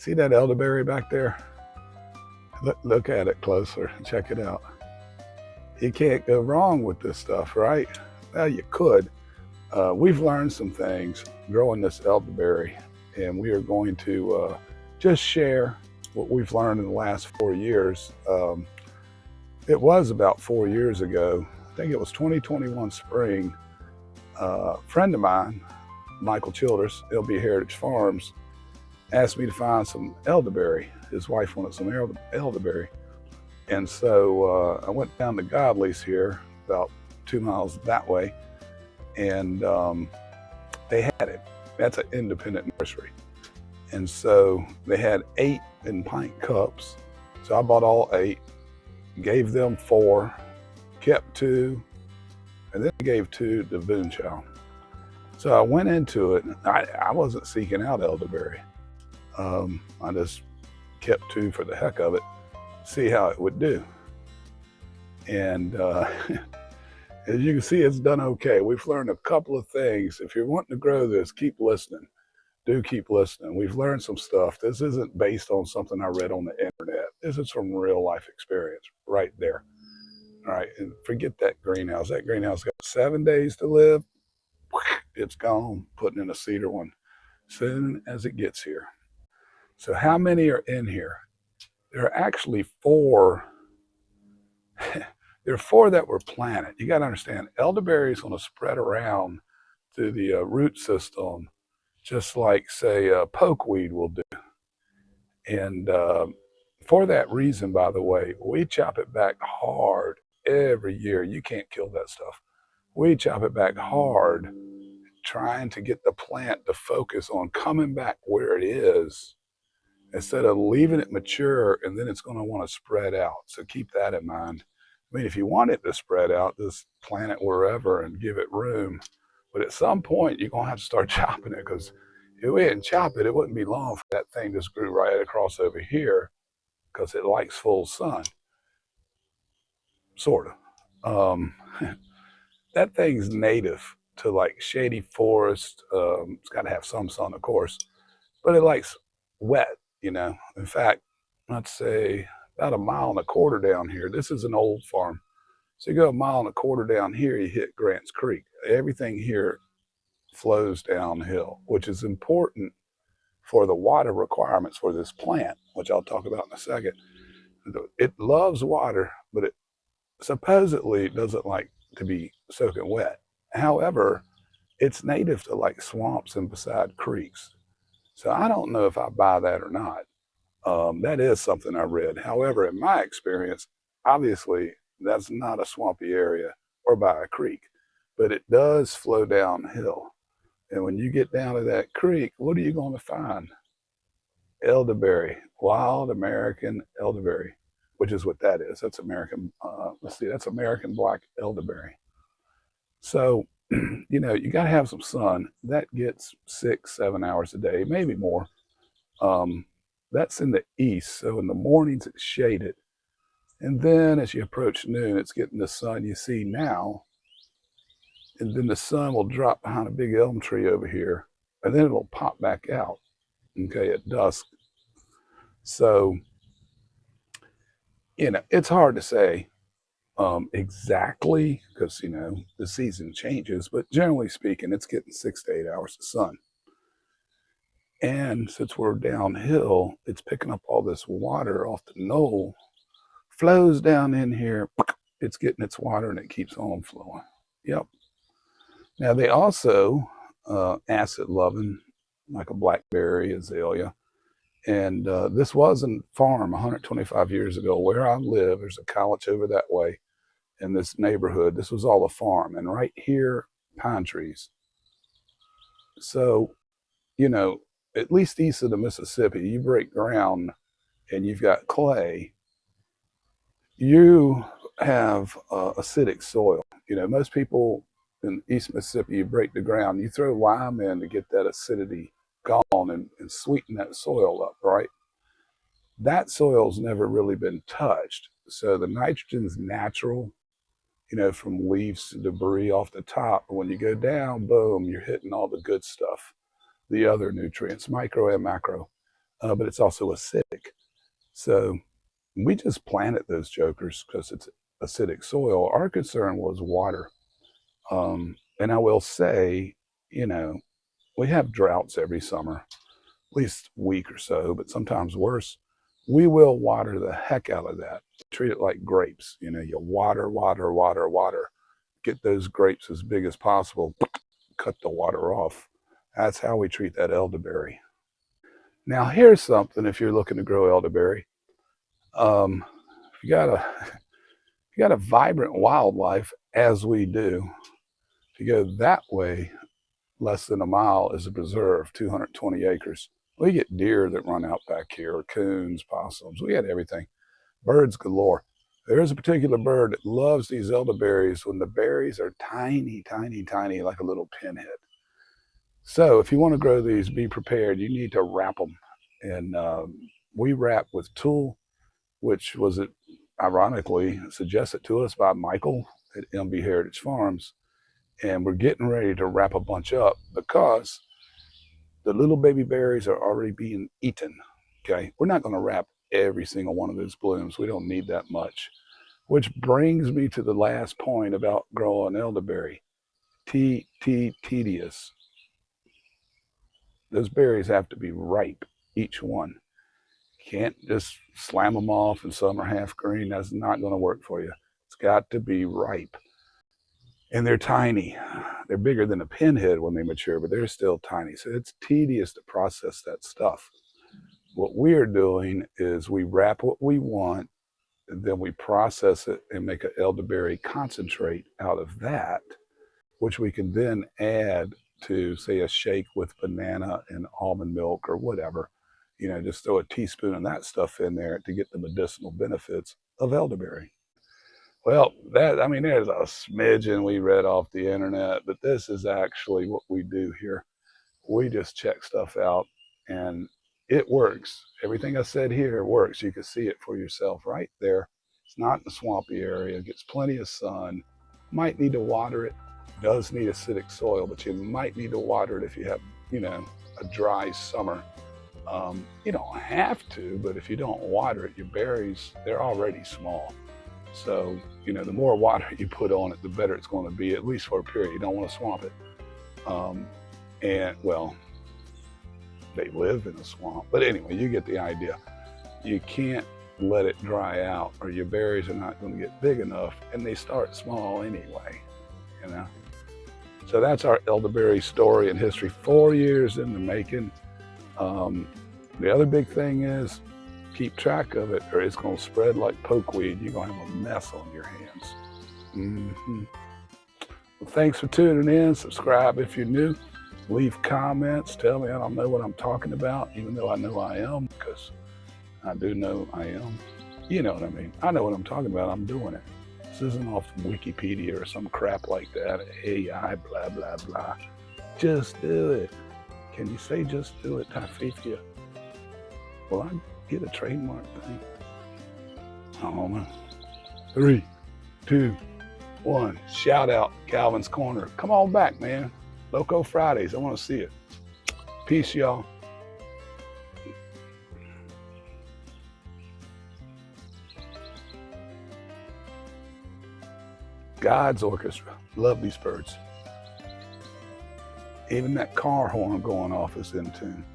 See that elderberry back there? Look at it closer. Check it out. You can't go wrong with this stuff, right? Well, you could. We've learned some things growing this elderberry, and we are going to just share what we've learned in the last 4 years. It was about 4 years ago. I think it was 2021 spring. A friend of mine, Michael Childers, LB Heritage Farms, asked me to find some elderberry. His wife wanted some elderberry. And so I went down to Godley's here, about 2 miles that way, and they had it. That's an independent nursery. And so they had 8 in pint cups. So I bought all 8, gave them 4, kept 2, and then gave 2 to Boonchild. So I went into it. I wasn't seeking out elderberry. I just kept 2 for the heck of it, see how it would do. And as you can see, it's done okay. We've learned a couple of things. If you're wanting to grow this, keep listening. Do keep listening. We've learned some stuff. This isn't based on something I read on the internet. This is from real life experience right there. All right, and forget that greenhouse. That greenhouse got 7 days to live. It's gone. Putting in a cedar one soon as it gets here. So how many are in here? There are actually 4. There are 4 that were planted. You got to understand, elderberry is going to spread around through the root system, just like, say, pokeweed will do. And for that reason, by the way, we chop it back hard every year. You can't kill that stuff. We chop it back hard, trying to get the plant to focus on coming back where it is, instead of leaving it mature, and then it's going to want to spread out. So keep that in mind. I mean, if you want it to spread out, just plant it wherever and give it room. But at some point, you're going to have to start chopping it, because if we didn't chop it, it wouldn't be long for that thing just grew right across over here, because it likes full sun, sort of. That thing's native to like shady forest. It's got to have some sun, of course, but it likes wet, you know. In fact, let's say about 1.25 miles down here. This is an old farm. So you go 1.25 miles down here, you hit Grants Creek. Everything here flows downhill, which is important for the water requirements for this plant, which I'll talk about in a second. It loves water, but it supposedly doesn't like to be soaking wet. However, it's native to like swamps and beside creeks. So I don't know if I buy that or not. That is something I read. However, in my experience, obviously that's not a swampy area or by a creek, but it does flow downhill. And when you get down to that creek, what are you going to find? Elderberry, wild American elderberry, which is what that is. That's American, let's see, that's American black elderberry. So, you know, you got to have some sun. That gets 6-7 hours a day, maybe more. That's in the east. So in the mornings, it's shaded. And then as you approach noon, it's getting the sun you see now. And then the sun will drop behind a big elm tree over here, and then it'll pop back out, okay, at dusk. So, you know, it's hard to say exactly, because, you know, the season changes, but generally speaking, it's getting 6 to 8 hours of sun. And since we're downhill, it's picking up all this water off the knoll, flows down in here, it's getting its water, and it keeps on flowing. Yep. Now, they also acid loving, like a blackberry, azalea. And this was a farm 125 years ago where I live. There's a college over that way in this neighborhood. This was all a farm. And right here, pine trees. So, you know, at least east of the Mississippi, you break ground and you've got clay, you have acidic soil. You know, most people in East Mississippi, you break the ground, you throw lime in to get that acidity gone and sweeten that soil up, right? That soil's never really been touched. So the nitrogen's natural, you know, from leaves to debris off the top. But when you go down, boom, you're hitting all the good stuff, the other nutrients, micro and macro. but it's also acidic. So we just planted those jokers because it's acidic soil. Our concern was water. And I will say, you know, we have droughts every summer, at least a week or so, but sometimes worse. We will water the heck out of that. Treat it like grapes. You know, you water, water, water, water. Get those grapes as big as possible. Cut the water off. That's how we treat that elderberry. Now, here's something if you're looking to grow elderberry. If you got a you got a vibrant wildlife, as we do, if you go that way, less than a mile is a preserve, 220 acres. We get deer that run out back here, coons, possums. We had everything. Birds galore. There is a particular bird that loves these elderberries when the berries are tiny, tiny, tiny, like a little pinhead. So if you want to grow these, be prepared. You need to wrap them. And we wrap with tulle, which was, ironically, suggested to us by Michael at MB Heritage Farms. And we're getting ready to wrap a bunch up because the little baby berries are already being eaten. Okay, we're not going to wrap every single one of those blooms. We don't need that much. Which brings me to the last point about growing elderberry. Tedious. Those berries have to be ripe, each one. Can't just slam them off and some are half green. That's not going to work for you. It's got to be ripe. And they're tiny. They're bigger than a pinhead when they mature, but they're still tiny. So it's tedious to process that stuff. What we're doing is we wrap what we want, and then we process it and make an elderberry concentrate out of that, which we can then add to, say, a shake with banana and almond milk or whatever. You know, just throw a teaspoon of that stuff in there to get the medicinal benefits of elderberry. Well, I mean, there's a smidgen we read off the internet, but this is actually what we do here. We just check stuff out and it works. Everything I said here works. You can see it for yourself right there. It's not in a swampy area, it gets plenty of sun. Might need to water it. Does need acidic soil, but you might need to water it if you have, you know, a dry summer. You don't have to, but if you don't water it, your berries, they're already small. So, you know, the more water you put on it, the better it's going to be, at least for a period. You don't want to swamp it. And, well, they live in a swamp. But anyway, you get the idea. You can't let it dry out or your berries are not going to get big enough, and they start small anyway, you know. So that's our elderberry story and history, 4 years in the making. The other big thing is keep track of it or it's going to spread like pokeweed. You're going to have a mess on your hands. Mm-hmm. Well, thanks for tuning in. Subscribe if you're new. Leave comments. Tell me I don't know what I'm talking about, even though I know I am, because I do know I am. You know what I mean. I know what I'm talking about. I'm doing it. This isn't off Wikipedia or some crap like that. AI, blah, blah, blah. Just do it. Can you say just do it, Tafifia? Will I get a trademark thing? I don't know. 3, 2, 1. Shout out Calvin's Corner. Come on back, man. Loco Fridays. I want to see it. Peace, y'all. God's orchestra. Love these birds. Even that car horn going off is in tune.